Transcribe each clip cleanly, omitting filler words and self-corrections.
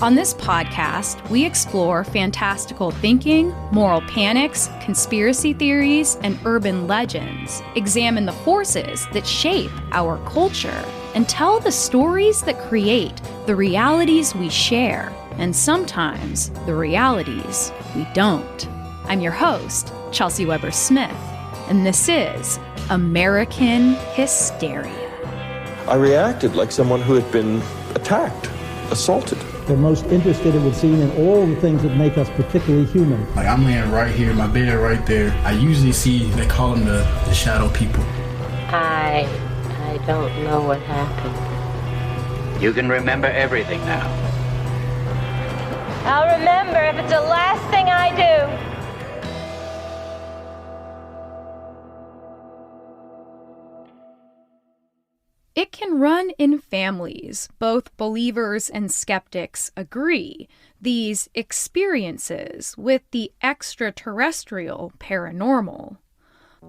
On this podcast, we explore fantastical thinking, moral panics, conspiracy theories, and urban legends, examine the forces that shape our culture, and tell the stories that create the realities we share, and sometimes the realities we don't. I'm your host, Chelsey Weber-Smith, and this is American Hysteria. I reacted like someone who had been attacked, assaulted. They're most interested, it would seem, in all the things that make us particularly human. Like, I'm laying right here, my bed right there. I usually see, they call them the shadow people. I don't know what happened. You can remember everything now. I'll remember if it's the last thing I do. It can run in families. Both believers and skeptics agree. These experiences with the extraterrestrial paranormal.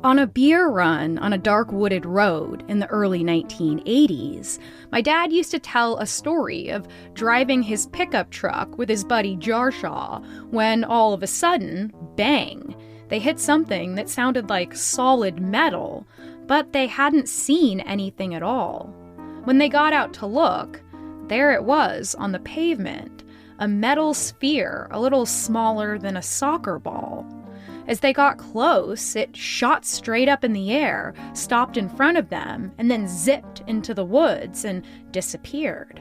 On a beer run on a dark wooded road in the early 1980s, my dad used to tell a story of driving his pickup truck with his buddy Jarshaw when all of a sudden, bang, they hit something that sounded like solid metal, but they hadn't seen anything at all. When they got out to look, there it was on the pavement, a metal sphere a little smaller than a soccer ball. As they got close, it shot straight up in the air, stopped in front of them, and then zipped into the woods and disappeared.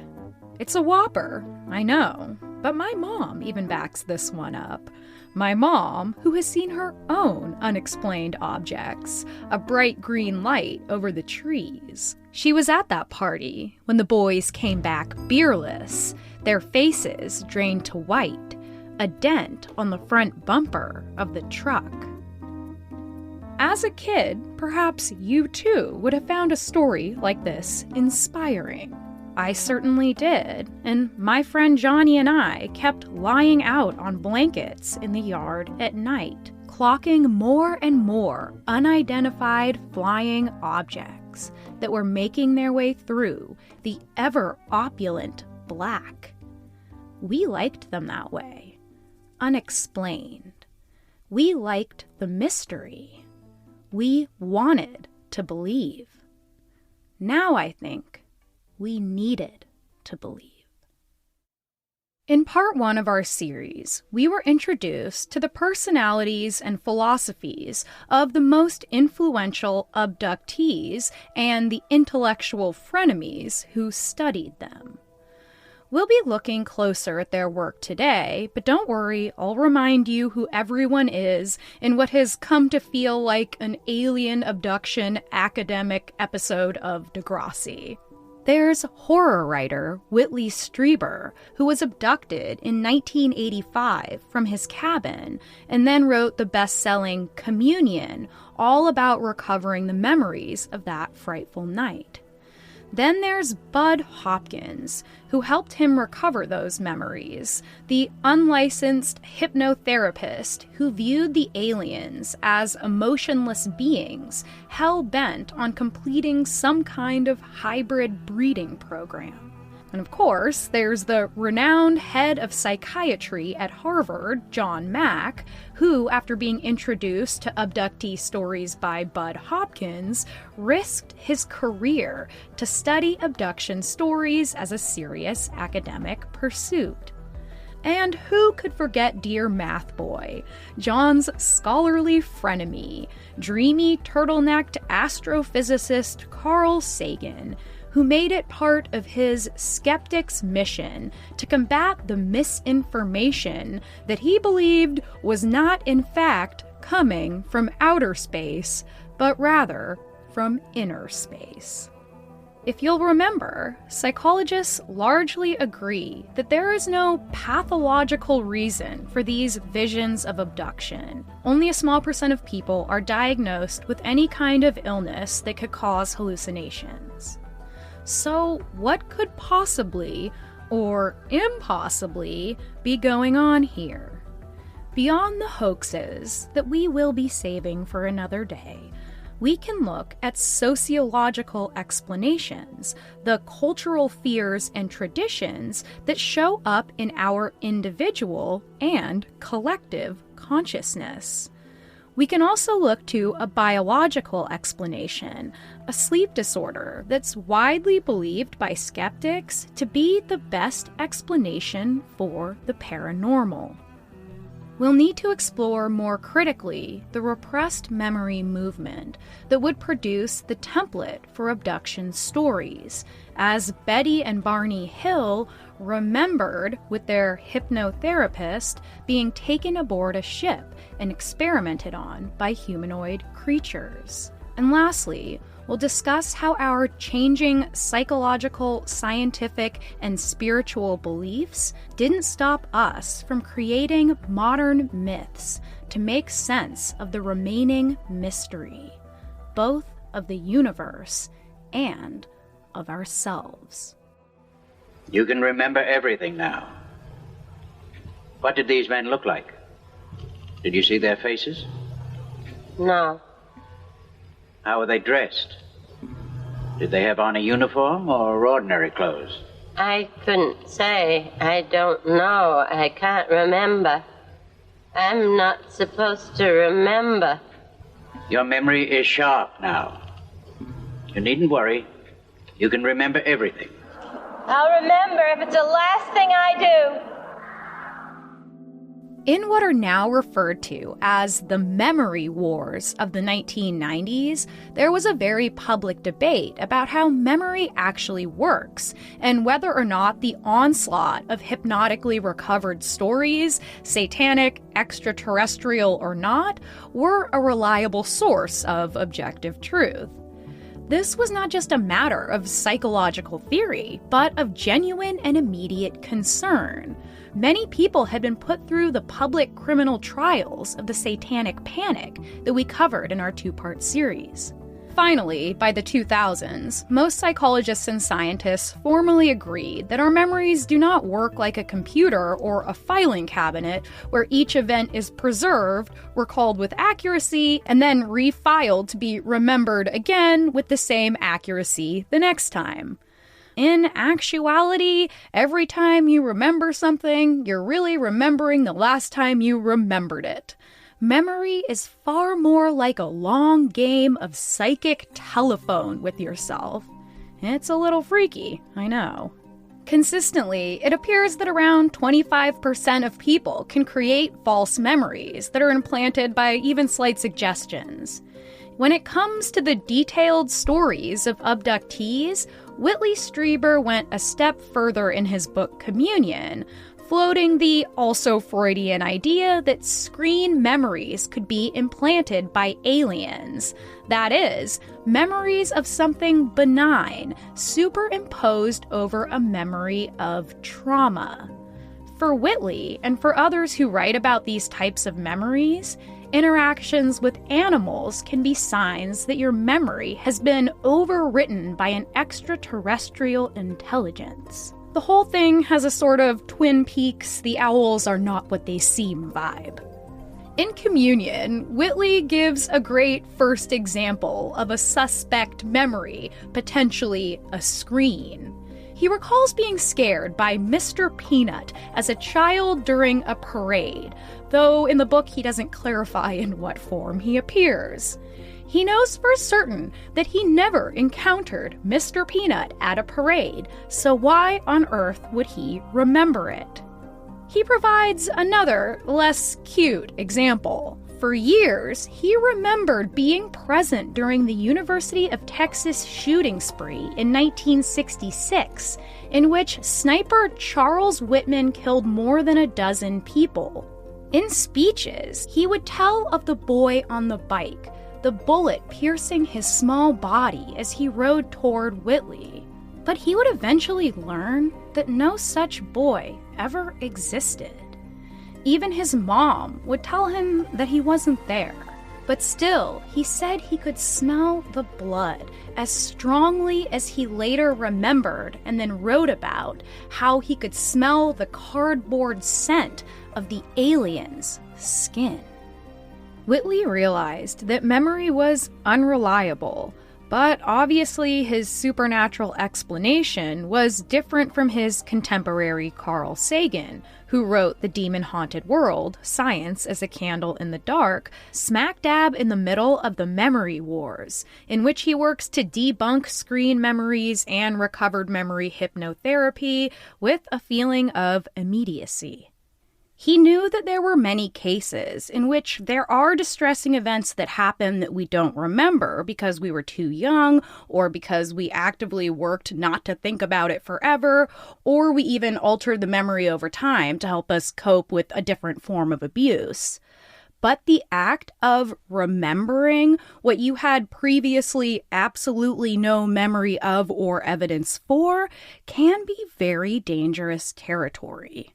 It's a whopper, I know, but my mom even backs this one up. My mom, who has seen her own unexplained objects, a bright green light over the trees. She was at that party when the boys came back beerless, their faces drained to white, a dent on the front bumper of the truck. As a kid, perhaps you too would have found a story like this inspiring. I certainly did, and my friend Johnny and I kept lying out on blankets in the yard at night, clocking more and more unidentified flying objects that were making their way through the ever-opulent black. We liked them that way, unexplained. We liked the mystery. We wanted to believe. Now I think we needed to believe. In part one of our series, we were introduced to the personalities and philosophies of the most influential abductees and the intellectual frenemies who studied them. We'll be looking closer at their work today, but don't worry, I'll remind you who everyone is in what has come to feel like an alien abduction academic episode of Degrassi. There's horror writer Whitley Strieber, who was abducted in 1985 from his cabin and then wrote the best-selling Communion, all about recovering the memories of that frightful night. Then there's Bud Hopkins, who helped him recover those memories, the unlicensed hypnotherapist who viewed the aliens as emotionless beings hell-bent on completing some kind of hybrid breeding program. And of course, there's the renowned head of psychiatry at Harvard, John Mack, who, after being introduced to abductee stories by Bud Hopkins, risked his career to study abduction stories as a serious academic pursuit. And who could forget Dear Math Boy, John's scholarly frenemy, dreamy turtlenecked astrophysicist Carl Sagan, who made it part of his skeptics' mission to combat the misinformation that he believed was not in fact coming from outer space, but rather from inner space. If you'll remember, psychologists largely agree that there is no pathological reason for these visions of abduction. Only a small percent of people are diagnosed with any kind of illness that could cause hallucinations. So what could possibly, or impossibly, be going on here? Beyond the hoaxes that we will be saving for another day, we can look at sociological explanations, the cultural fears and traditions that show up in our individual and collective consciousness. We can also look to a biological explanation, a sleep disorder that's widely believed by skeptics to be the best explanation for the paranormal. We'll need to explore more critically the repressed memory movement that would produce the template for abduction stories, as Betty and Barney Hill remembered with their hypnotherapist being taken aboard a ship and experimented on by humanoid creatures. And lastly, we'll discuss how our changing psychological, scientific, and spiritual beliefs didn't stop us from creating modern myths to make sense of the remaining mystery, both of the universe and of ourselves. You can remember everything now. What did these men look like? Did you see their faces? No. How were they dressed? Did they have on a uniform or ordinary clothes? I couldn't say. I don't know. I can't remember. I'm not supposed to remember. Your memory is sharp now. You needn't worry. You can remember everything. I'll remember if it's the last thing I do. In what are now referred to as the memory wars of the 1990s, there was a very public debate about how memory actually works and whether or not the onslaught of hypnotically recovered stories, satanic, extraterrestrial or not, were a reliable source of objective truth. This was not just a matter of psychological theory, but of genuine and immediate concern. Many people had been put through the public criminal trials of the Satanic Panic that we covered in our two-part series. Finally, by the 2000s, most psychologists and scientists formally agreed that our memories do not work like a computer or a filing cabinet where each event is preserved, recalled with accuracy, and then refiled to be remembered again with the same accuracy the next time. In actuality, every time you remember something, you're really remembering the last time you remembered it. Memory is far more like a long game of psychic telephone with yourself. It's a little freaky, I know. Consistently, it appears that around 25% of people can create false memories that are implanted by even slight suggestions. When it comes to the detailed stories of abductees, Whitley Strieber went a step further in his book Communion, floating the also Freudian idea that screen memories could be implanted by aliens. That is, memories of something benign superimposed over a memory of trauma. For Whitley, and for others who write about these types of memories, interactions with animals can be signs that your memory has been overwritten by an extraterrestrial intelligence. The whole thing has a sort of Twin Peaks, the owls are not what they seem vibe. In Communion, Whitley gives a great first example of a suspect memory, potentially a screen. He recalls being scared by Mr. Peanut as a child during a parade, though in the book he doesn't clarify in what form he appears. He knows for certain that he never encountered Mr. Peanut at a parade, so why on earth would he remember it? He provides another, less cute example. For years, he remembered being present during the University of Texas shooting spree in 1966, in which sniper Charles Whitman killed more than a dozen people. In speeches, he would tell of the boy on the bike, the bullet piercing his small body as he rode toward Whitley. But he would eventually learn that no such boy ever existed. Even his mom would tell him that he wasn't there. But still, he said he could smell the blood as strongly as he later remembered and then wrote about how he could smell the cardboard scent of the alien's skin. Whitley realized that memory was unreliable, but obviously his supernatural explanation was different from his contemporary Carl Sagan, who wrote The Demon-Haunted World, Science as a Candle in the Dark, smack dab in the middle of the memory wars, in which he works to debunk screen memories and recovered memory hypnotherapy with a feeling of immediacy. He knew that there were many cases in which there are distressing events that happen that we don't remember because we were too young, or because we actively worked not to think about it forever, or we even altered the memory over time to help us cope with a different form of abuse. But the act of remembering what you had previously absolutely no memory of or evidence for can be very dangerous territory.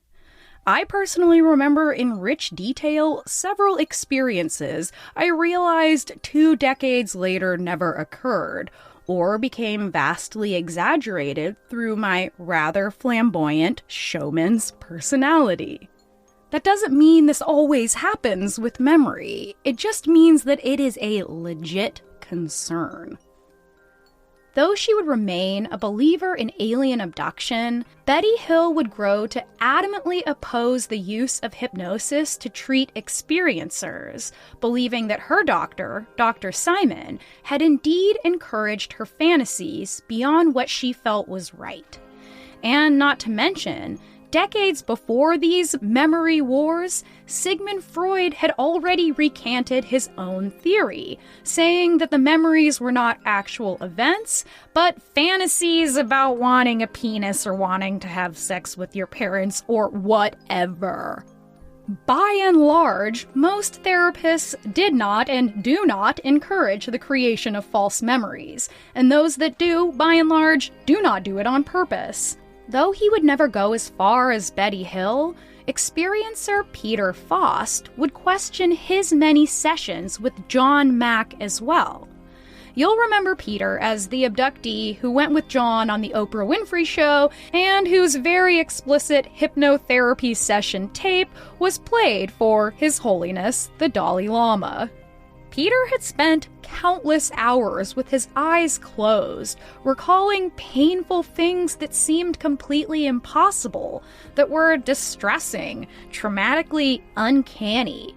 I personally remember in rich detail several experiences I realized 2 decades later never occurred, or became vastly exaggerated through my rather flamboyant showman's personality. That doesn't mean this always happens with memory. It just means that it is a legit concern. Though she would remain a believer in alien abduction, Betty Hill would grow to adamantly oppose the use of hypnosis to treat experiencers, believing that her doctor, Dr. Simon, had indeed encouraged her fantasies beyond what she felt was right. And not to mention, decades before these memory wars, Sigmund Freud had already recanted his own theory, saying that the memories were not actual events, but fantasies about wanting a penis or wanting to have sex with your parents or whatever. By and large, most therapists did not and do not encourage the creation of false memories, and those that do, by and large, do not do it on purpose. Though he would never go as far as Betty Hill, experiencer Peter Faust would question his many sessions with John Mack as well. You'll remember Peter as the abductee who went with John on the Oprah Winfrey Show and whose very explicit hypnotherapy session tape was played for His Holiness the Dalai Lama. Peter had spent countless hours with his eyes closed, recalling painful things that seemed completely impossible, that were distressing, traumatically uncanny,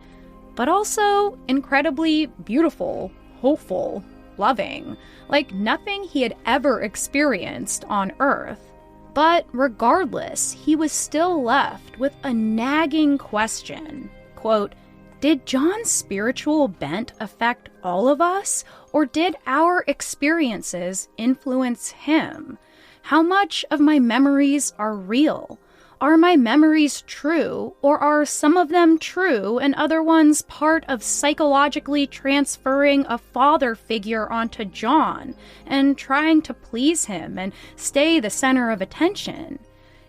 but also incredibly beautiful, hopeful, loving, like nothing he had ever experienced on Earth. But regardless, he was still left with a nagging question. Quote, did John's spiritual bent affect all of us, or did our experiences influence him? How much of my memories are real? Are my memories true, or are some of them true and other ones part of psychologically transferring a father figure onto John and trying to please him and stay the center of attention?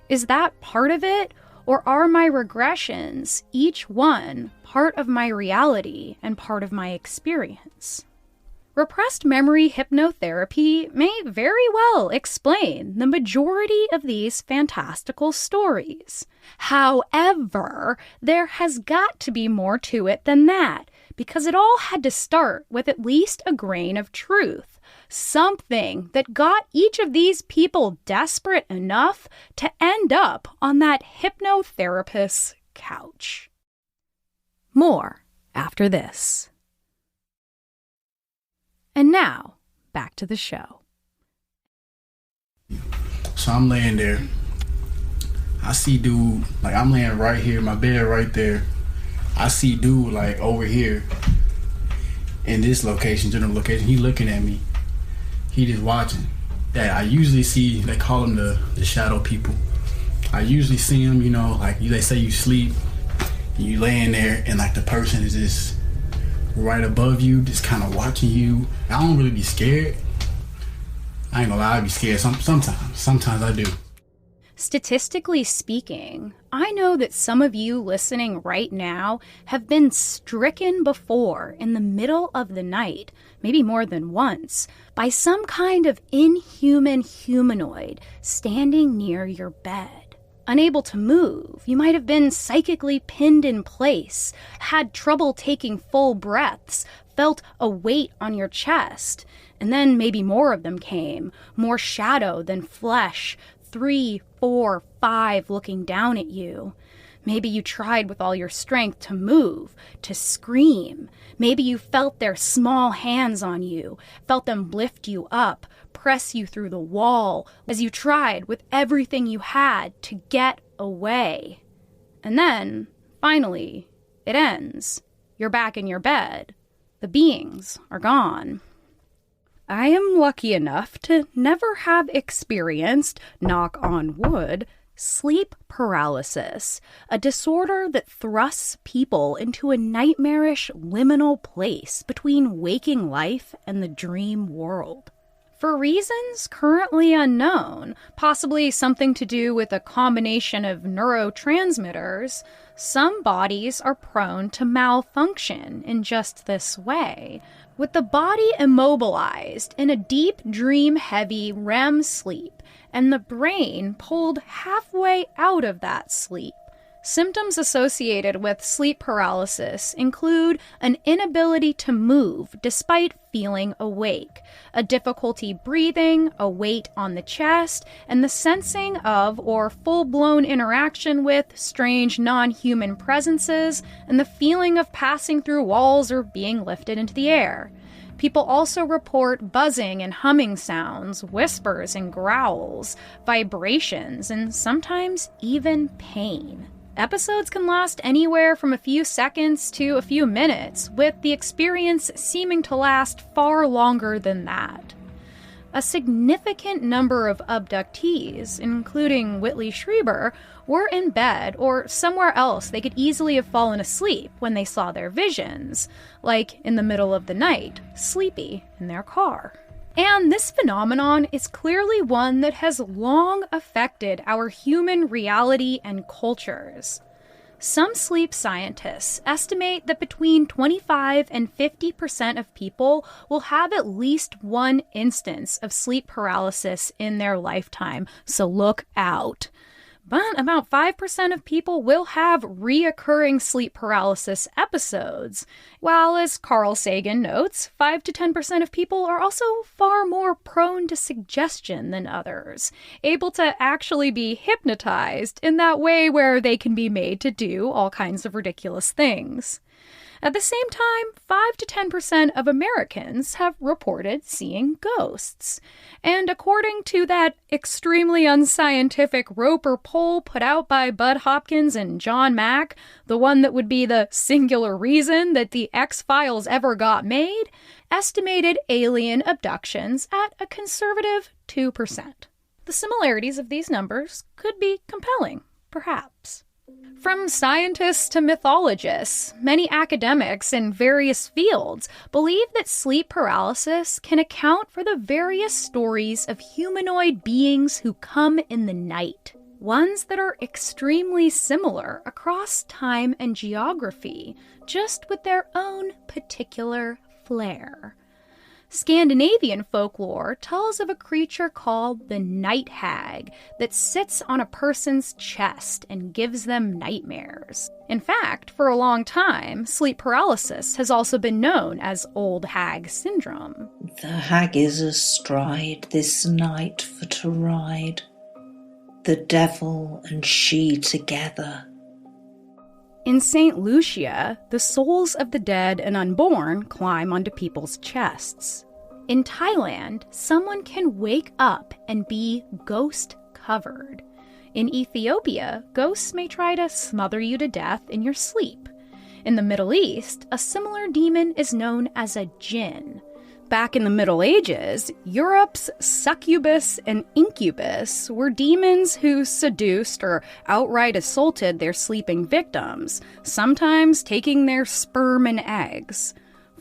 Is that part of it? Or are my regressions, each one, part of my reality and part of my experience? Repressed memory hypnotherapy may very well explain the majority of these fantastical stories. However, there has got to be more to it than that, because it all had to start with at least a grain of truth. Something that got each of these people desperate enough to end up on that hypnotherapist's couch. More after this. And now, back to the show. So I'm laying there. I see dude, like I'm laying right here, my bed right there. I see dude like over here in this location, general location. He looking at me. He just watching. Yeah, I usually see, they call them the shadow people. I usually see them, you know, like they say you sleep, and you laying there, and like the person is just right above you, just kind of watching you. I don't really be scared. I ain't gonna lie, I be scared sometimes I do. Statistically speaking, I know that some of you listening right now have been stricken before in the middle of the night, maybe more than once, by some kind of inhuman humanoid standing near your bed. unable to move. You might have been psychically pinned in place, had trouble taking full breaths, felt a weight on your chest. And then maybe more of them came, more shadow than flesh, 3, 4, 5 looking down at you. Maybe you tried with all your strength to move, to scream. Maybe you felt their small hands on you, felt them lift you up, press you through the wall as you tried with everything you had to get away. And then, finally, it ends. You're back in your bed. The beings are gone. I am lucky enough to never have experienced, knock on wood, sleep paralysis, a disorder that thrusts people into a nightmarish liminal place between waking life and the dream world. For reasons currently unknown, possibly something to do with a combination of neurotransmitters, some bodies are prone to malfunction in just this way, with the body immobilized in a deep dream-heavy REM sleep and the brain pulled halfway out of that sleep. Symptoms associated with sleep paralysis include an inability to move despite feeling awake, a difficulty breathing, a weight on the chest, and the sensing of or full-blown interaction with strange non-human presences, and the feeling of passing through walls or being lifted into the air. People also report buzzing and humming sounds, whispers and growls, vibrations, and sometimes even pain. Episodes can last anywhere from a few seconds to a few minutes, with the experience seeming to last far longer than that. A significant number of abductees, including Whitley Schreiber, were in bed or somewhere else they could easily have fallen asleep when they saw their visions, like in the middle of the night, sleepy in their car. And this phenomenon is clearly one that has long affected our human reality and cultures. Some sleep scientists estimate that between 25 and 50% of people will have at least one instance of sleep paralysis in their lifetime, so look out. But about 5% of people will have reoccurring sleep paralysis episodes, while, as Carl Sagan notes, 5 to 10% of people are also far more prone to suggestion than others, able to actually be hypnotized in that way where they can be made to do all kinds of ridiculous things. At the same time, 5 to 10% of Americans have reported seeing ghosts. And according to that extremely unscientific Roper poll put out by Bud Hopkins and John Mack, the one that would be the singular reason that the X-Files ever got made, estimated alien abductions at a conservative 2%. The similarities of these numbers could be compelling, perhaps. From scientists to mythologists, many academics in various fields believe that sleep paralysis can account for the various stories of humanoid beings who come in the night, ones that are extremely similar across time and geography, just with their own particular flair. Scandinavian folklore tells of a creature called the night hag that sits on a person's chest and gives them nightmares. In fact, for a long time, sleep paralysis has also been known as old hag syndrome. The hag is astride this night for to ride, the devil and she together. In St. Lucia, the souls of the dead and unborn climb onto people's chests. In Thailand, someone can wake up and be ghost-covered. In Ethiopia, ghosts may try to smother you to death in your sleep. In the Middle East, a similar demon is known as a jinn. Back in the Middle Ages, Europe's succubus and incubus were demons who seduced or outright assaulted their sleeping victims, sometimes taking their sperm and eggs.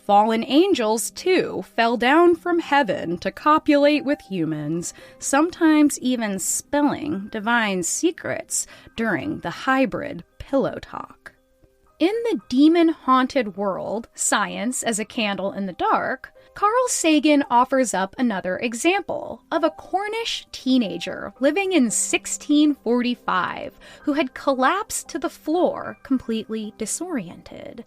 Fallen angels, too, fell down from heaven to copulate with humans, sometimes even spilling divine secrets during the hybrid pillow talk. In the demon-haunted world, science as a candle in the dark, Carl Sagan offers up another example of a Cornish teenager living in 1645 who had collapsed to the floor, completely disoriented.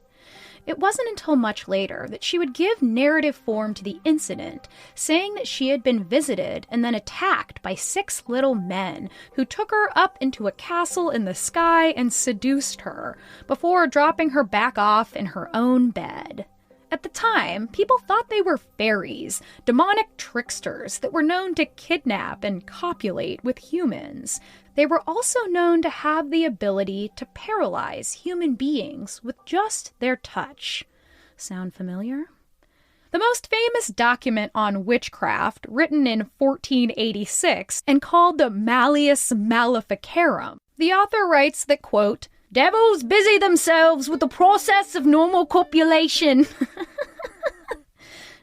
It wasn't until much later that she would give narrative form to the incident, saying that she had been visited and then attacked by 6 little men who took her up into a castle in the sky and seduced her, before dropping her back off in her own bed. At the time, people thought they were fairies, demonic tricksters that were known to kidnap and copulate with humans. They were also known to have the ability to paralyze human beings with just their touch. Sound familiar? The most famous document on witchcraft, written in 1486 and called the Malleus Maleficarum, the author writes that, quote, "Devils busy themselves with the process of normal copulation."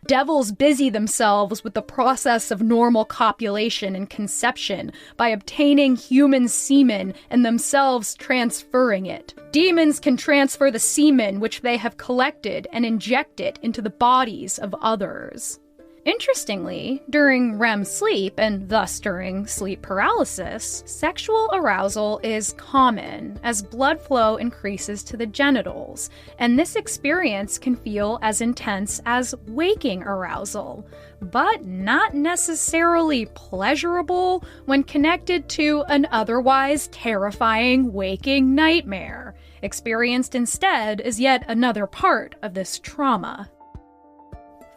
Devils busy themselves with the process of normal copulation and conception by obtaining human semen and themselves transferring it. Demons can transfer the semen which they have collected and inject it into the bodies of others. Interestingly, during REM sleep, and thus during sleep paralysis, sexual arousal is common as blood flow increases to the genitals, and this experience can feel as intense as waking arousal, but not necessarily pleasurable when connected to an otherwise terrifying waking nightmare, experienced instead as yet another part of this trauma.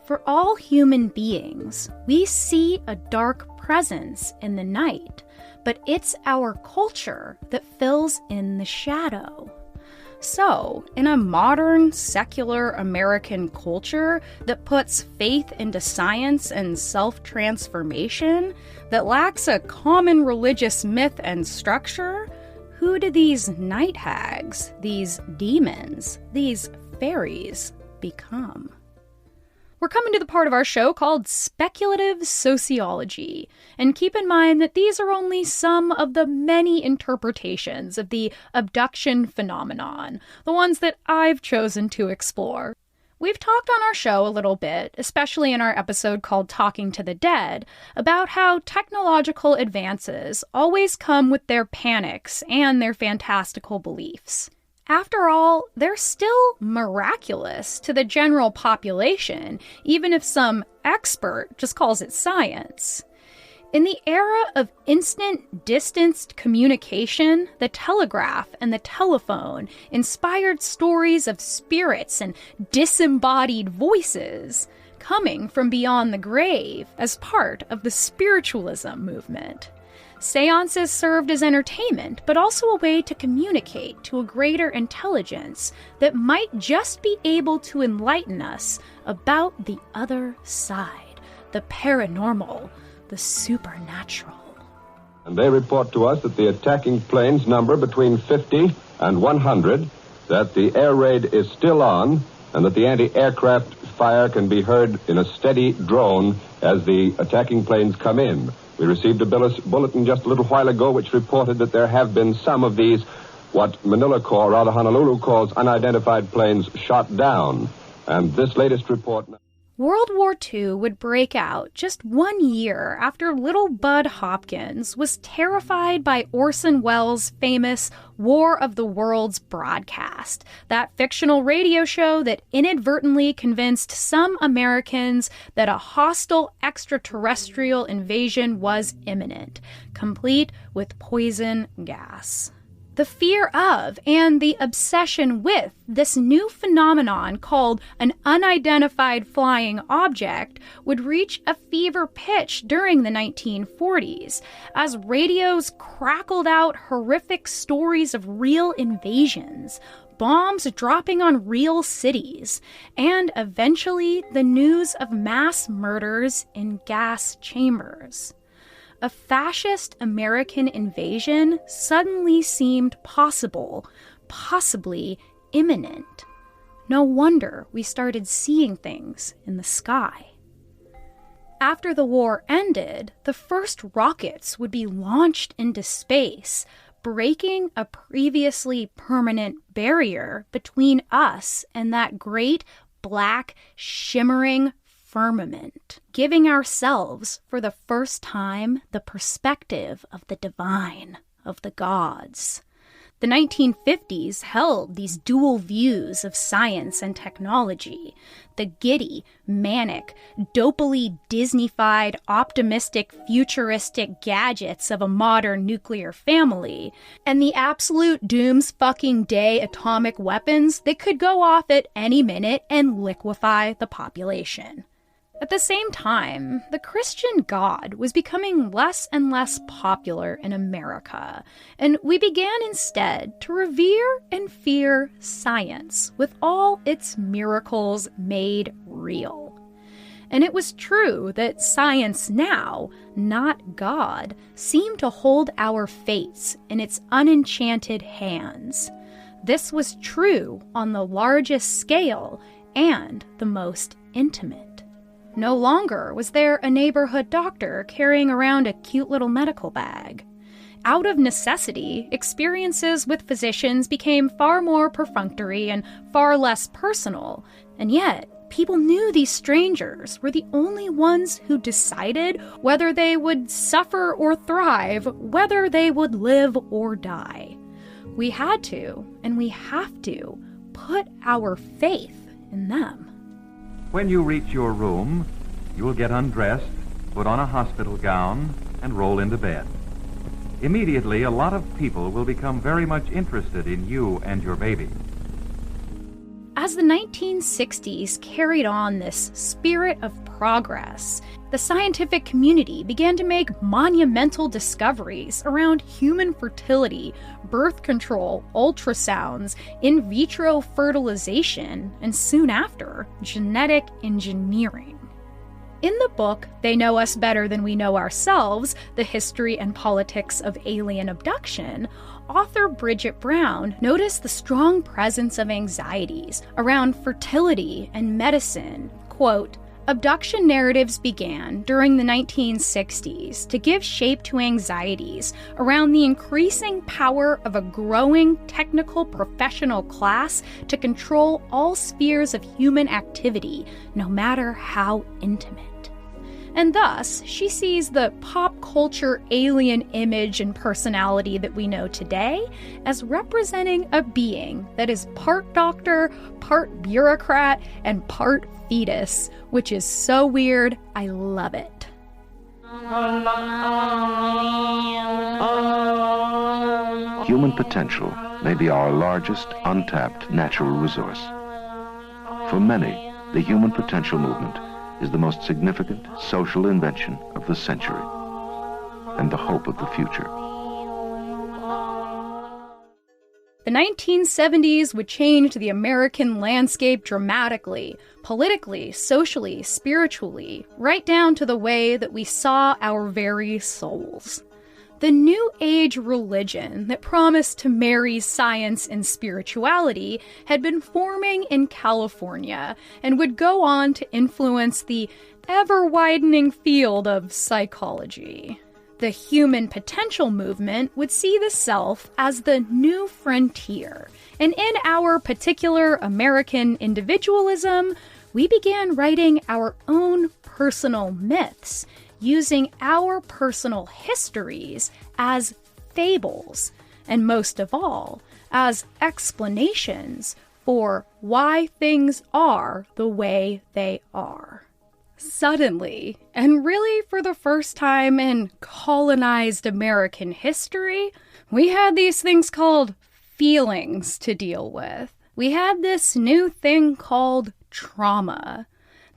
For all human beings, we see a dark presence in the night, but it's our culture that fills in the shadow. So, in a modern, secular American culture that puts faith into science and self-transformation, that lacks a common religious myth and structure, who do these night hags, these demons, these fairies become? We're coming to the part of our show called Speculative Sociology, and keep in mind that these are only some of the many interpretations of the abduction phenomenon, the ones that I've chosen to explore. We've talked on our show a little bit, especially in our episode called Talking to the Dead, about how technological advances always come with their panics and their fantastical beliefs. After all, they're still miraculous to the general population, even if some expert just calls it science. In the era of instant, distanced communication, the telegraph and the telephone inspired stories of spirits and disembodied voices coming from beyond the grave as part of the spiritualism movement. Seances served as entertainment, but also a way to communicate to a greater intelligence that might just be able to enlighten us about the other side, the paranormal, the supernatural. And they report to us that the attacking planes number between 50 and 100, that the air raid is still on, and that the anti-aircraft fire can be heard in a steady drone as the attacking planes come in. We received a bulletin just a little while ago which reported that there have been some of these, what Manila Corps, rather Honolulu, calls unidentified planes shot down. And this latest report... World War II would break out just 1 year after little Bud Hopkins was terrified by Orson Welles' famous War of the Worlds broadcast, that fictional radio show that inadvertently convinced some Americans that a hostile extraterrestrial invasion was imminent, complete with poison gas. The fear of and the obsession with this new phenomenon called an unidentified flying object would reach a fever pitch during the 1940s as radios crackled out horrific stories of real invasions, bombs dropping on real cities, and eventually the news of mass murders in gas chambers. A fascist American invasion suddenly seemed possible, possibly imminent. No wonder we started seeing things in the sky. After the war ended, the first rockets would be launched into space, breaking a previously permanent barrier between us and that great, black, shimmering, firmament, giving ourselves, for the first time, the perspective of the divine, of the gods. The 1950s held these dual views of science and technology, the giddy, manic, dopily Disney-fied, optimistic, futuristic gadgets of a modern nuclear family, and the absolute dooms-fucking-day atomic weapons that could go off at any minute and liquefy the population. At the same time, the Christian God was becoming less and less popular in America, and we began instead to revere and fear science with all its miracles made real. And it was true that science now, not God, seemed to hold our fates in its unenchanted hands. This was true on the largest scale and the most intimate. No longer was there a neighborhood doctor carrying around a cute little medical bag. Out of necessity, experiences with physicians became far more perfunctory and far less personal, and yet people knew these strangers were the only ones who decided whether they would suffer or thrive, whether they would live or die. We had to, and we have to, put our faith in them. When you reach your room, you will get undressed, put on a hospital gown, and roll into bed. Immediately, a lot of people will become very much interested in you and your baby. As the 1960s carried on this spirit of progress, the scientific community began to make monumental discoveries around human fertility, birth control, ultrasounds, in vitro fertilization, and soon after, genetic engineering. In the book, They Know Us Better Than We Know Ourselves, The History and Politics of Alien Abduction, author Bridget Brown noticed the strong presence of anxieties around fertility and medicine. Quote, abduction narratives began during the 1960s to give shape to anxieties around the increasing power of a growing technical professional class to control all spheres of human activity, no matter how intimate. And thus, she sees the pop culture alien image and personality that we know today as representing a being that is part doctor, part bureaucrat, and part fetus, which is so weird, I love it. Human potential may be our largest untapped natural resource. For many, the human potential movement is the most significant social invention of the century and the hope of the future. The 1970s would change the American landscape dramatically, politically, socially, spiritually, right down to the way that we saw our very souls. The New Age religion that promised to marry science and spirituality had been forming in California and would go on to influence the ever-widening field of psychology. The human potential movement would see the self as the new frontier, and in our particular American individualism, we began writing our own personal myths, using our personal histories as fables, and most of all, as explanations for why things are the way they are. Suddenly, and really for the first time in colonized American history, we had these things called feelings to deal with. We had this new thing called trauma.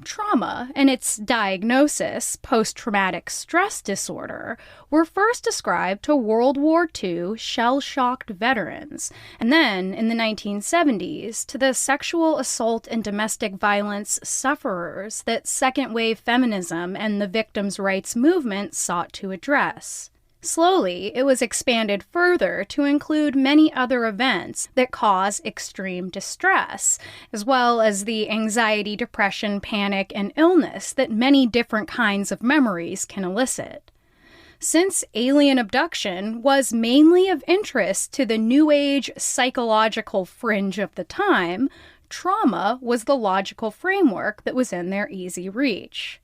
Trauma and its diagnosis, post-traumatic stress disorder, were first ascribed to World War II shell-shocked veterans, and then, in the 1970s, to the sexual assault and domestic violence sufferers that second-wave feminism and the victims' rights movement sought to address. Slowly, it was expanded further to include many other events that cause extreme distress, as well as the anxiety, depression, panic, and illness that many different kinds of memories can elicit. Since alien abduction was mainly of interest to the New Age psychological fringe of the time, trauma was the logical framework that was in their easy reach.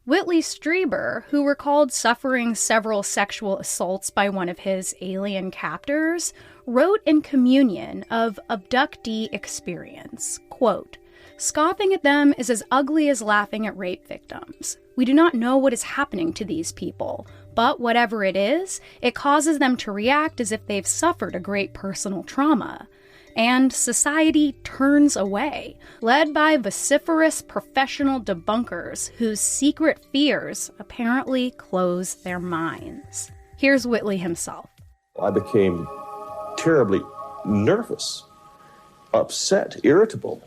Whitley Strieber, who recalled suffering several sexual assaults by one of his alien captors, wrote in Communion of abductee experience, quote, "Scoffing at them is as ugly as laughing at rape victims. We do not know what is happening to these people, but whatever it is, it causes them to react as if they've suffered a great personal trauma. And society turns away, led by vociferous professional debunkers whose secret fears apparently close their minds." Here's Whitley himself. I became terribly nervous, upset, irritable,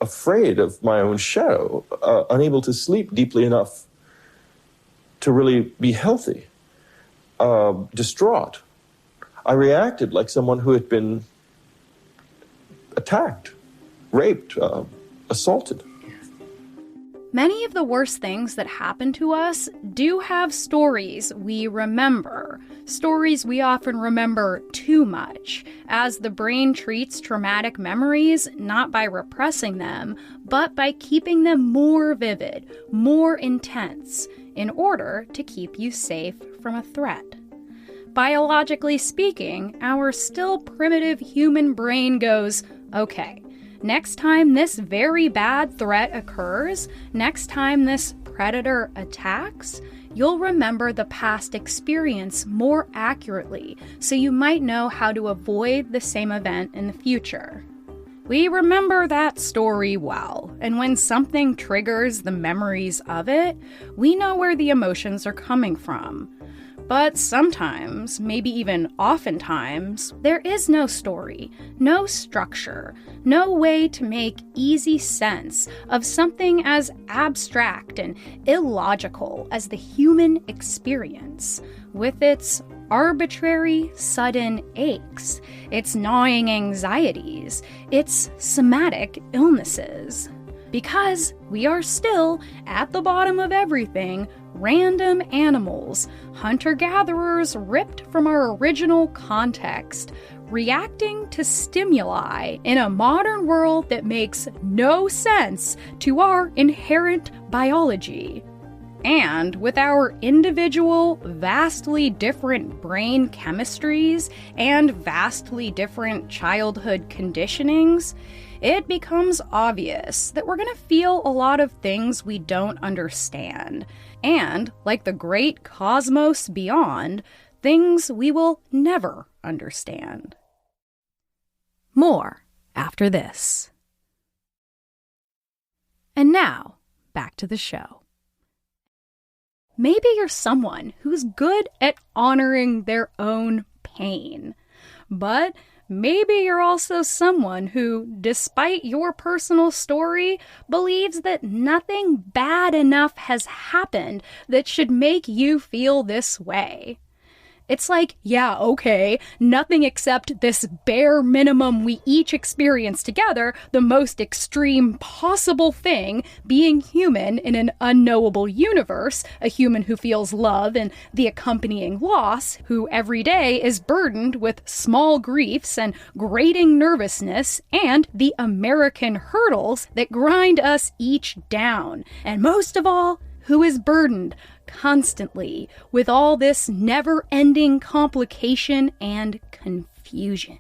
afraid of my own shadow, unable to sleep deeply enough to really be healthy, distraught. I reacted like someone who had been attacked, raped, assaulted. Many of the worst things that happen to us do have stories we remember. Stories we often remember too much, as the brain treats traumatic memories not by repressing them, but by keeping them more vivid, more intense, in order to keep you safe from a threat. Biologically speaking, our still primitive human brain goes, okay, next time this very bad threat occurs, next time this predator attacks, you'll remember the past experience more accurately, so you might know how to avoid the same event in the future. We remember that story well, and when something triggers the memories of it, we know where the emotions are coming from. But sometimes, maybe even oftentimes, there is no story, no structure, no way to make easy sense of something as abstract and illogical as the human experience, with its arbitrary, sudden aches, its gnawing anxieties, its somatic illnesses. Because we are still, at the bottom of everything, random animals, hunter-gatherers ripped from our original context, reacting to stimuli in a modern world that makes no sense to our inherent biology. And with our individual, vastly different brain chemistries and vastly different childhood conditionings, it becomes obvious that we're going to feel a lot of things we don't understand, and, like the great cosmos beyond, things we will never understand. More after this. And now, back to the show. Maybe you're someone who's good at honoring their own pain, but maybe you're also someone who, despite your personal story, believes that nothing bad enough has happened that should make you feel this way. It's like, yeah, okay, nothing except this bare minimum we each experience together, the most extreme possible thing, being human in an unknowable universe, a human who feels love and the accompanying loss, who every day is burdened with small griefs and grating nervousness and the American hurdles that grind us each down, and most of all, who is burdened constantly with all this never-ending complication and confusion.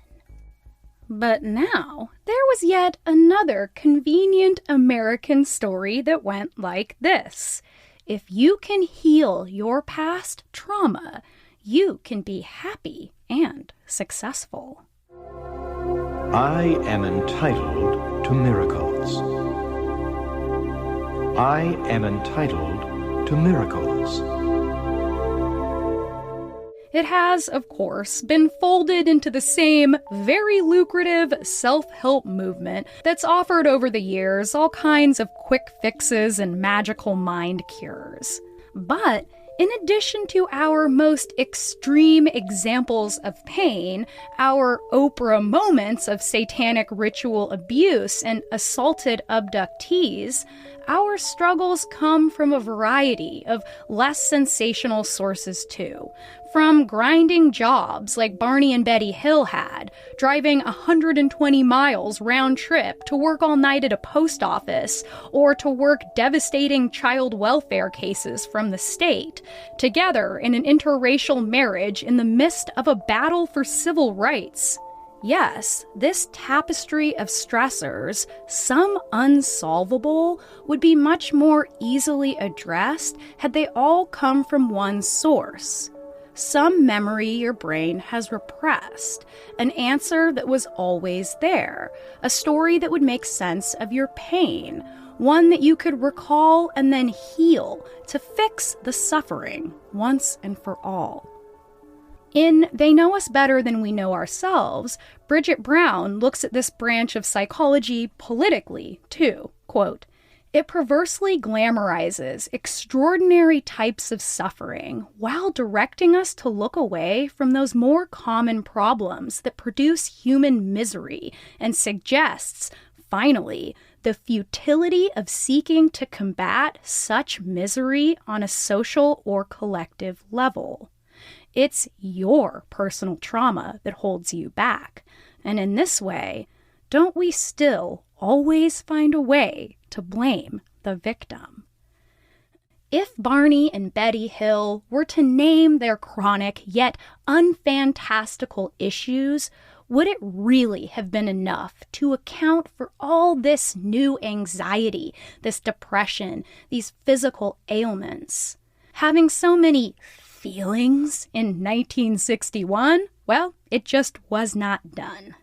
But now, there was yet another convenient American story that went like this. If you can heal your past trauma, you can be happy and successful. I am entitled to miracles. I am entitled to miracles. It has, of course, been folded into the same very lucrative self-help movement that's offered over the years all kinds of quick fixes and magical mind cures. But in addition to our most extreme examples of pain, our Oprah moments of satanic ritual abuse and assaulted abductees, our struggles come from a variety of less sensational sources too. From grinding jobs like Barney and Betty Hill had, driving 120 miles round trip to work all night at a post office, or to work devastating child welfare cases from the state, together in an interracial marriage in the midst of a battle for civil rights. Yes, this tapestry of stressors, some unsolvable, would be much more easily addressed had they all come from one source. Some memory your brain has repressed, an answer that was always there, a story that would make sense of your pain, one that you could recall and then heal to fix the suffering once and for all. In They Know Us Better Than We Know Ourselves, Bridget Brown looks at this branch of psychology politically, too. Quote, "It perversely glamorizes extraordinary types of suffering while directing us to look away from those more common problems that produce human misery and suggests, finally, the futility of seeking to combat such misery on a social or collective level. It's your personal trauma that holds you back, and in this way, don't we still always find a way to blame the victim?" If Barney and Betty Hill were to name their chronic yet unfantastical issues, would it really have been enough to account for all this new anxiety, this depression, these physical ailments? Having so many feelings in 1961? Well, it just was not done.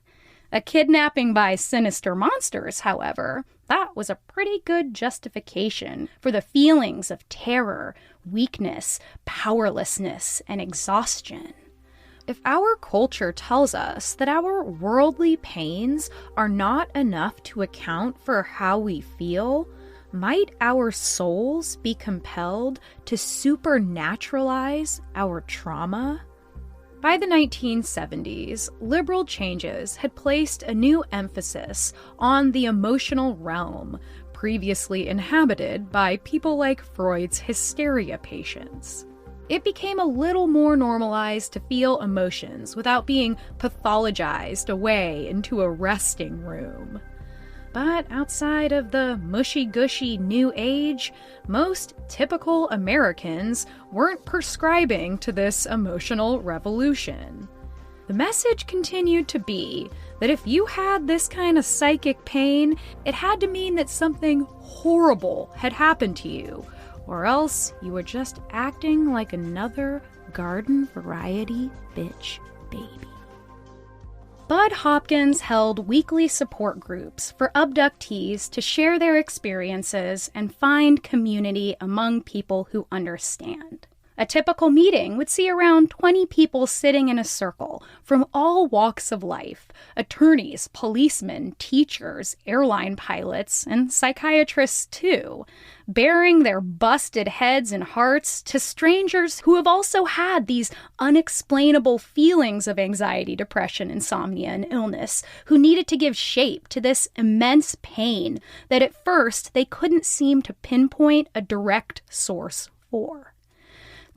A kidnapping by sinister monsters, however, that was a pretty good justification for the feelings of terror, weakness, powerlessness, and exhaustion. If our culture tells us that our worldly pains are not enough to account for how we feel, might our souls be compelled to supernaturalize our trauma? By the 1970s, liberal changes had placed a new emphasis on the emotional realm, previously inhabited by people like Freud's hysteria patients. It became a little more normalized to feel emotions without being pathologized away into a resting room. But outside of the mushy-gushy new age, most typical Americans weren't prescribing to this emotional revolution. The message continued to be that if you had this kind of psychic pain, it had to mean that something horrible had happened to you, or else you were just acting like another garden variety bitch baby. Bud Hopkins held weekly support groups for abductees to share their experiences and find community among people who understand. A typical meeting would see around 20 people sitting in a circle from all walks of life: attorneys, policemen, teachers, airline pilots, and psychiatrists too, baring their busted heads and hearts to strangers who have also had these unexplainable feelings of anxiety, depression, insomnia, and illness, who needed to give shape to this immense pain that at first they couldn't seem to pinpoint a direct source for.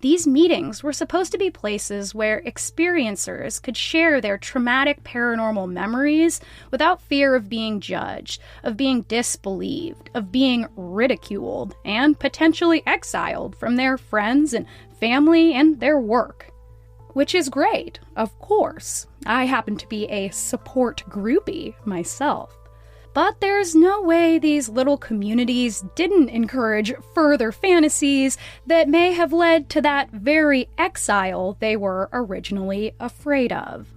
These meetings were supposed to be places where experiencers could share their traumatic paranormal memories without fear of being judged, of being disbelieved, of being ridiculed, and potentially exiled from their friends and family and their work. Which is great, of course. I happen to be a support groupie myself. But there's no way these little communities didn't encourage further fantasies that may have led to that very exile they were originally afraid of.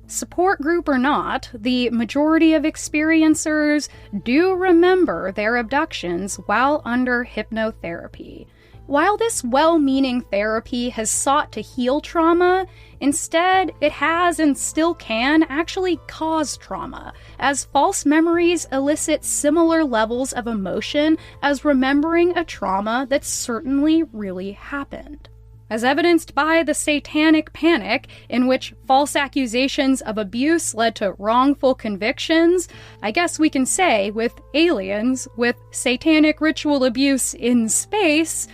Support group or not, the majority of experiencers do remember their abductions while under hypnotherapy. While this well-meaning therapy has sought to heal trauma, instead it has and still can actually cause trauma, as false memories elicit similar levels of emotion as remembering a trauma that certainly really happened. as evidenced by the Satanic Panic, in which false accusations of abuse led to wrongful convictions, I guess we can say with aliens, with satanic ritual abuse in space,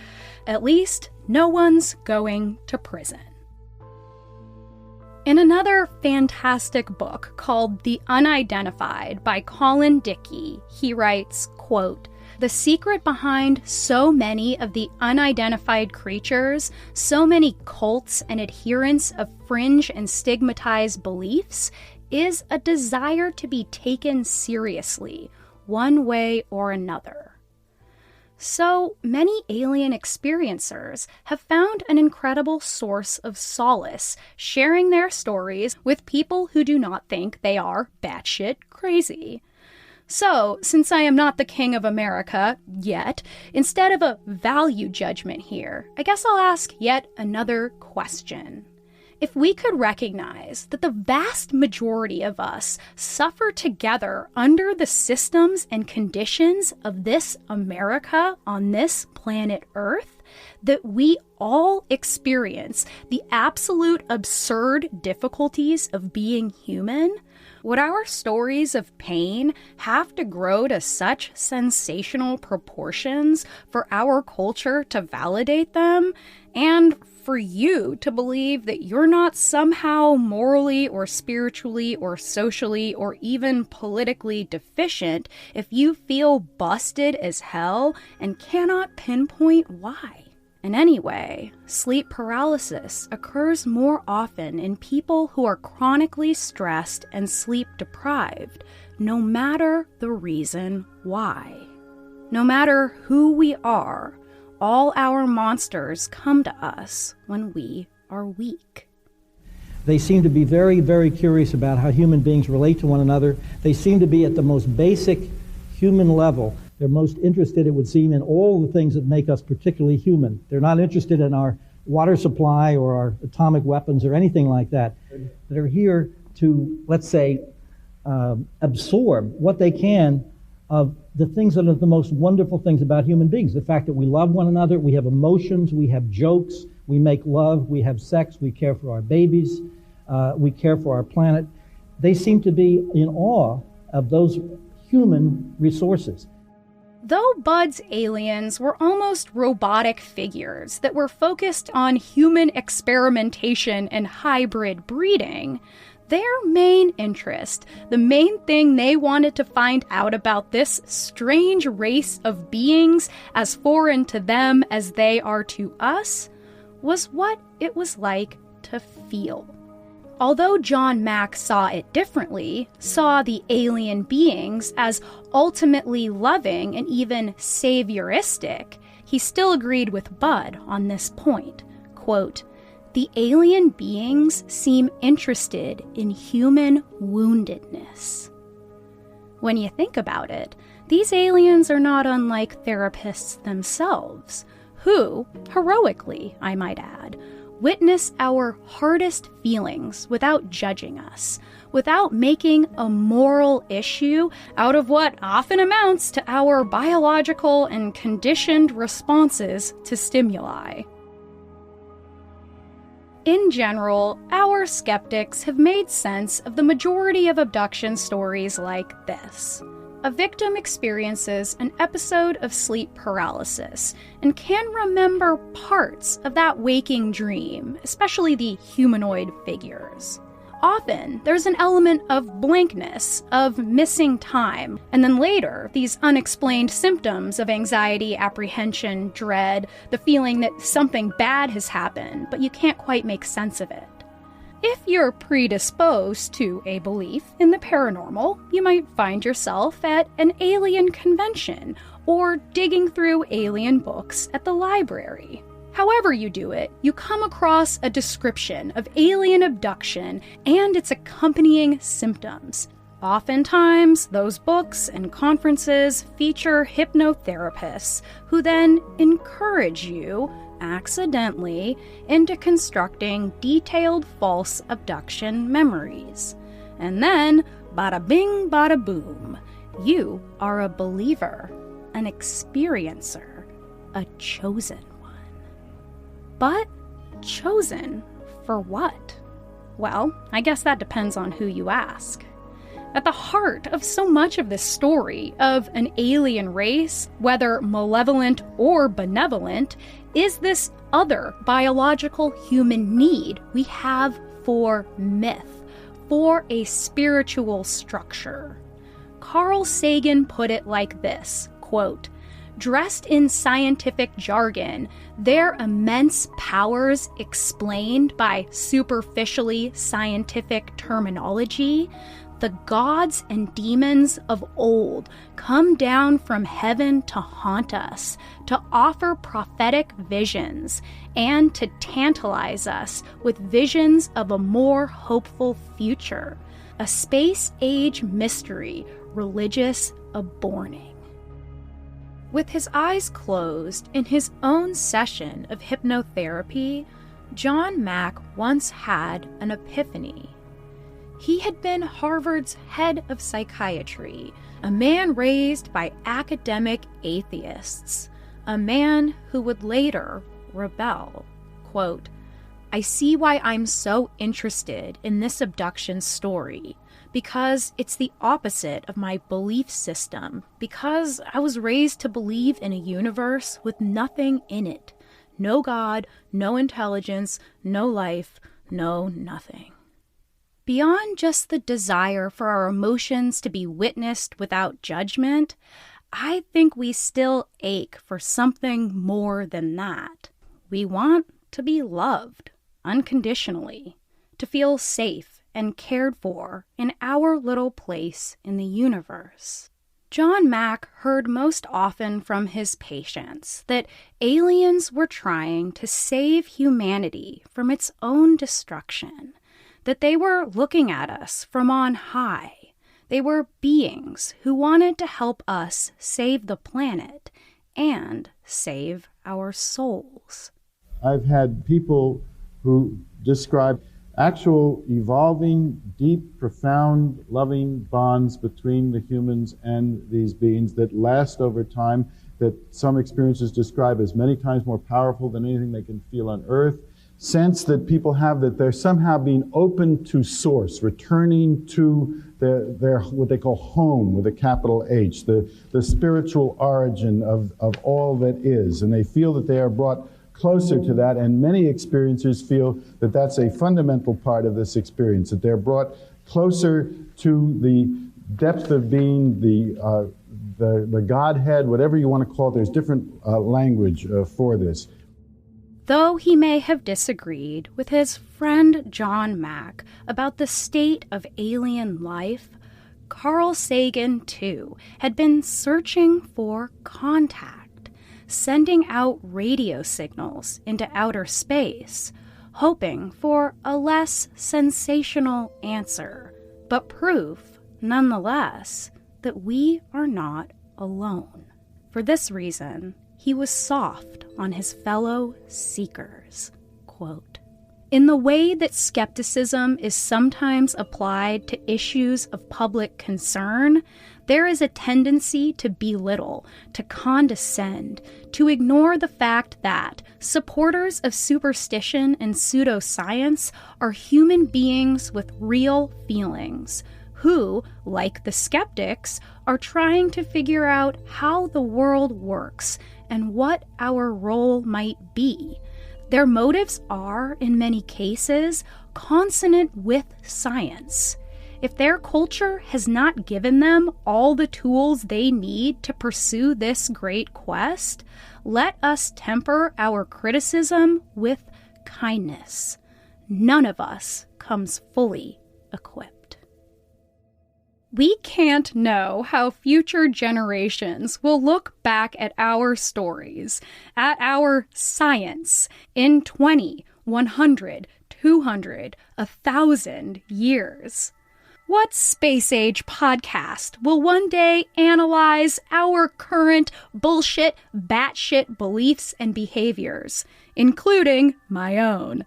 at least no one's going to prison. In another fantastic book called The Unidentified by Colin Dickey, he writes, quote, "The secret behind so many of the unidentified creatures, so many cults and adherents of fringe and stigmatized beliefs, is a desire to be taken seriously, one way or another." So many alien experiencers have found an incredible source of solace sharing their stories with people who do not think they are batshit crazy. So, since I am not the king of America yet, instead of a value judgment here, I guess I'll ask yet another question. If we could recognize that the vast majority of us suffer together under the systems and conditions of this America on this planet Earth, that we all experience the absolute absurd difficulties of being human, would our stories of pain have to grow to such sensational proportions for our culture to validate them, and for you to believe that you're not somehow morally or spiritually or socially or even politically deficient if you feel busted as hell and cannot pinpoint why? And anyway, sleep paralysis occurs more often in people who are chronically stressed and sleep deprived, no matter the reason why. No matter who we are, all our monsters come to us when we are weak. They seem to be very, very curious about how human beings relate to one another. They seem to be at the most basic human level. They're most interested, it would seem, in all the things that make us particularly human. They're not interested in our water supply or our atomic weapons or anything like that. They're here to, let's say, absorb what they can of the things that are the most wonderful things about human beings. The fact that we love one another, we have emotions, we have jokes, we make love, we have sex, we care for our babies, we care for our planet. They seem to be in awe of those human resources. Though Bud's aliens were almost robotic figures that were focused on human experimentation and hybrid breeding, their main interest, the main thing they wanted to find out about this strange race of beings as foreign to them as they are to us, was what it was like to feel. Although John Mack saw it differently, saw the alien beings as ultimately loving and even savioristic, he still agreed with Bud on this point. Quote, "The alien beings seem interested in human woundedness." When you think about it, these aliens are not unlike therapists themselves, who, heroically, I might add, witness our hardest feelings without judging us, without making a moral issue out of what often amounts to our biological and conditioned responses to stimuli. In general, our skeptics have made sense of the majority of abduction stories like this. A victim experiences an episode of sleep paralysis and can remember parts of that waking dream, especially the humanoid figures. Often, there's an element of blankness, of missing time, and then later, these unexplained symptoms of anxiety, apprehension, dread, the feeling that something bad has happened, but you can't quite make sense of it. If you're predisposed to a belief in the paranormal, you might find yourself at an alien convention or digging through alien books at the library. However you do it, you come across a description of alien abduction and its accompanying symptoms. Oftentimes, those books and conferences feature hypnotherapists who then encourage you, accidentally, into constructing detailed false abduction memories. And then, bada bing, bada boom, you are a believer, an experiencer, a chosen one. But chosen for what? Well, I guess that depends on who you ask. At the heart of so much of this story of an alien race, whether malevolent or benevolent, is this other biological human need we have for myth, for a spiritual structure. Carl Sagan put it like this, quote, "Dressed in scientific jargon, their immense powers explained by superficially scientific terminology, the gods and demons of old come down from heaven to haunt us, to offer prophetic visions, and to tantalize us with visions of a more hopeful future, a space-age mystery, religious aborning." With his eyes closed in his own session of hypnotherapy, John Mack once had an epiphany. He had been Harvard's head of psychiatry, a man raised by academic atheists, a man who would later rebel. Quote, "I see why I'm so interested in this abduction story, because it's the opposite of my belief system, because I was raised to believe in a universe with nothing in it. No God, no intelligence, no life, no nothing." Beyond just the desire for our emotions to be witnessed without judgment, I think we still ache for something more than that. We want to be loved unconditionally, to feel safe and cared for in our little place in the universe. John Mack heard most often from his patients that aliens were trying to save humanity from its own destruction, that they were looking at us from on high. They were beings who wanted to help us save the planet and save our souls. I've had people who describe actual evolving, deep, profound, loving bonds between the humans and these beings that last over time, that some experiences describe as many times more powerful than anything they can feel on Earth. Sense that people have that they're somehow being open to source, returning to their what they call home with a capital H, the spiritual origin of all that is. And they feel that they are brought closer to that, and many experiencers feel that that's a fundamental part of this experience, that they're brought closer to the depth of being, the Godhead, whatever you want to call it. There's different language for this. Though he may have disagreed with his friend John Mack about the state of alien life, Carl Sagan, too, had been searching for contact, sending out radio signals into outer space, hoping for a less sensational answer, but proof, nonetheless, that we are not alone. For this reason, he was soft on his fellow seekers. Quote, "In the way that skepticism is sometimes applied to issues of public concern, there is a tendency to belittle, to condescend, to ignore the fact that supporters of superstition and pseudoscience are human beings with real feelings, who, like the skeptics, are trying to figure out how the world works and what our role might be. Their motives are, in many cases, consonant with science. If their culture has not given them all the tools they need to pursue this great quest, let us temper our criticism with kindness. None of us comes fully equipped." We can't know how future generations will look back at our stories, at our science, in 20, 100, 200, 1,000 years. What space-age podcast will one day analyze our current bullshit, batshit beliefs and behaviors, including my own?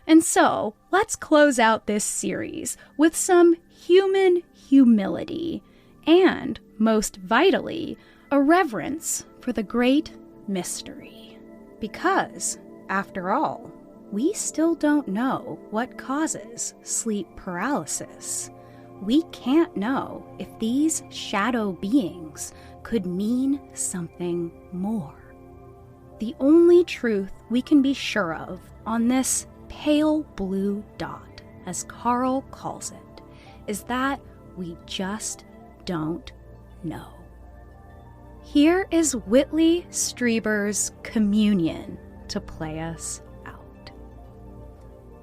And so, let's close out this series with some human humility and, most vitally, a reverence for the great mystery. Because, after all, we still don't know what causes sleep paralysis. We can't know if these shadow beings could mean something more. The only truth we can be sure of on this pale blue dot, as Carl calls it, is that we just don't know. Here is Whitley Strieber's Communion to play us out.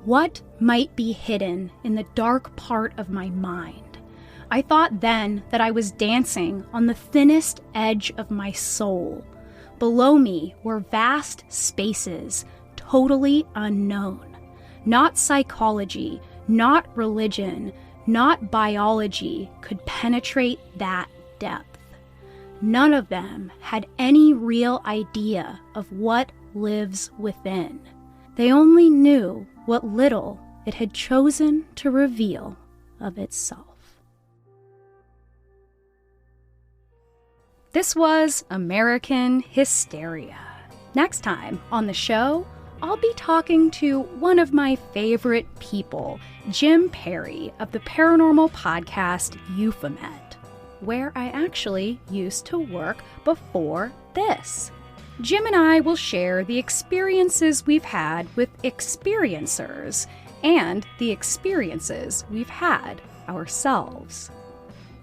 What might be hidden in the dark part of my mind? I thought then that I was dancing on the thinnest edge of my soul. Below me were vast spaces, totally unknown. Not psychology, not religion, not biology could penetrate that depth. None of them had any real idea of what lives within. They only knew what little it had chosen to reveal of itself. This was American Hysteria. Next time on the show, I'll be talking to one of my favorite people, Jim Perry of the paranormal podcast Euphomet, where I actually used to work before this. Jim and I will share the experiences we've had with experiencers and the experiences we've had ourselves.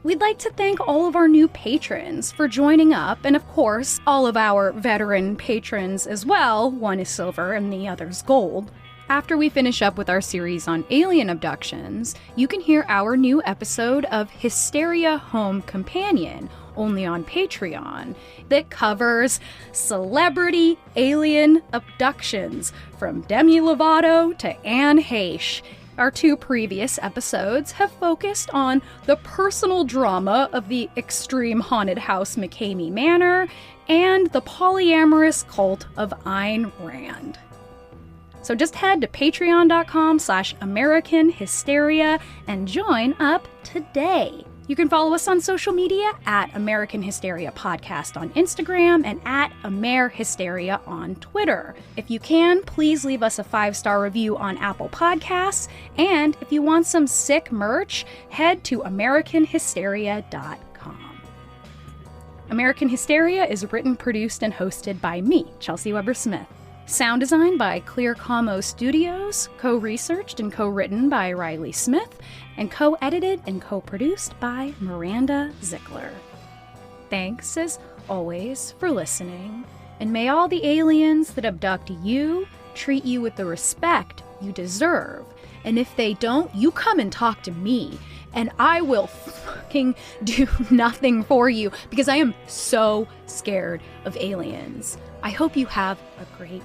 We'd like to thank all of our new patrons for joining up, and of course, all of our veteran patrons as well. One is silver and the other's gold. After we finish up with our series on alien abductions, you can hear our new episode of Hysteria Home Companion, only on Patreon, that covers celebrity alien abductions, from Demi Lovato to Anne Heche. Our two previous episodes have focused on the personal drama of the extreme haunted house McCamey Manor and the polyamorous cult of Ayn Rand. So just head to patreon.com/American Hysteria and join up today. You can follow us on social media at American Hysteria Podcast on Instagram and at AmerHysteria on Twitter. If you can, please leave us a 5-star review on Apple Podcasts. And if you want some sick merch, head to AmericanHysteria.com. American Hysteria is written, produced, and hosted by me, Chelsey Weber-Smith. Sound design by Clear Como Studios, co-researched and co-written by Riley Smith, and co-edited and co-produced by Miranda Zickler. Thanks, as always, for listening, and may all the aliens that abduct you treat you with the respect you deserve, and if they don't, you come and talk to me, and I will fucking do nothing for you, because I am so scared of aliens. I hope you have a great